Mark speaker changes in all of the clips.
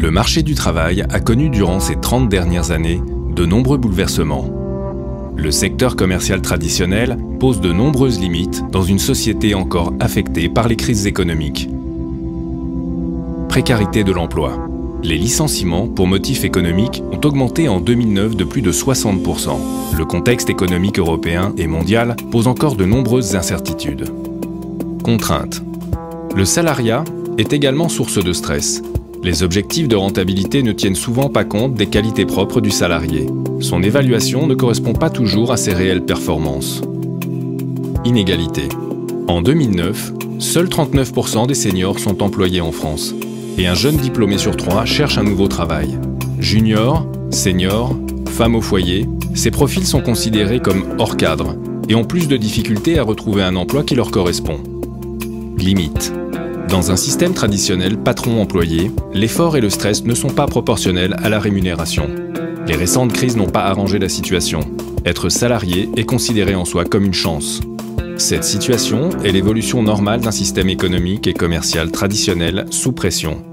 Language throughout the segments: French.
Speaker 1: Le marché du travail a connu durant ces 30 dernières années de nombreux bouleversements. Le secteur commercial traditionnel pose de nombreuses limites dans une société encore affectée par les crises économiques. Précarité de l'emploi. Les licenciements pour motifs économiques ont augmenté en 2009 de plus de 60%. Le contexte économique européen et mondial pose encore de nombreuses incertitudes. Contraintes. Le salariat est également source de stress. Les objectifs de rentabilité ne tiennent souvent pas compte des qualités propres du salarié. Son évaluation ne correspond pas toujours à ses réelles performances. Inégalité. En 2009, seuls 39% des seniors sont employés en France. Et un jeune diplômé sur 3 cherche un nouveau travail. Junior, senior, femme au foyer, ces profils sont considérés comme hors cadre et ont plus de difficultés à retrouver un emploi qui leur correspond. Limite. Dans un système traditionnel patron-employé, l'effort et le stress ne sont pas proportionnels à la rémunération. Les récentes crises n'ont pas arrangé la situation. Être salarié est considéré en soi comme une chance. Cette situation est l'évolution normale d'un système économique et commercial traditionnel sous pression.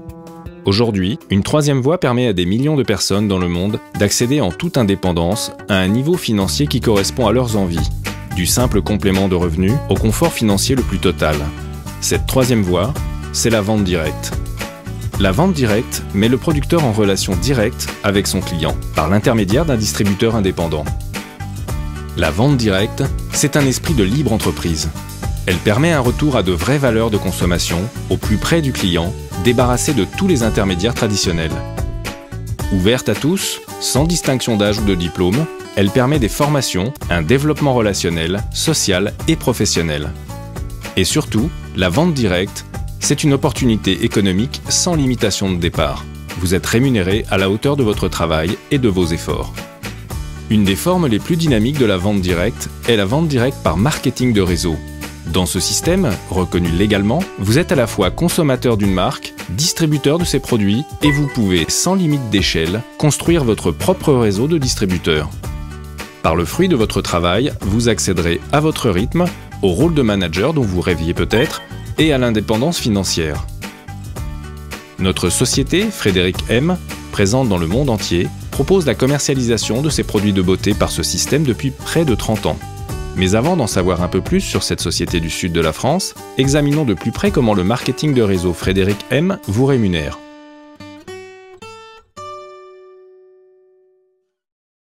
Speaker 1: Aujourd'hui, une troisième voie permet à des millions de personnes dans le monde d'accéder en toute indépendance à un niveau financier qui correspond à leurs envies, du simple complément de revenus au confort financier le plus total. Cette troisième voie, c'est la vente directe. La vente directe met le producteur en relation directe avec son client, par l'intermédiaire d'un distributeur indépendant. La vente directe, c'est un esprit de libre entreprise. Elle permet un retour à de vraies valeurs de consommation, au plus près du client, débarrassé de tous les intermédiaires traditionnels. Ouverte à tous, sans distinction d'âge ou de diplôme, elle permet des formations, un développement relationnel, social et professionnel. Et surtout, la vente directe, c'est une opportunité économique sans limitation de départ. Vous êtes rémunéré à la hauteur de votre travail et de vos efforts. Une des formes les plus dynamiques de la vente directe est la vente directe par marketing de réseau. Dans ce système, reconnu légalement, vous êtes à la fois consommateur d'une marque, distributeur de ses produits et vous pouvez, sans limite d'échelle, construire votre propre réseau de distributeurs. Par le fruit de votre travail, vous accéderez à votre rythme, au rôle de manager dont vous rêviez peut-être, et à l'indépendance financière. Notre société, Frédéric M, présente dans le monde entier, propose la commercialisation de ses produits de beauté par ce système depuis près de 30 ans. Mais avant d'en savoir un peu plus sur cette société du sud de la France, examinons de plus près comment le marketing de réseau Frédéric M vous rémunère.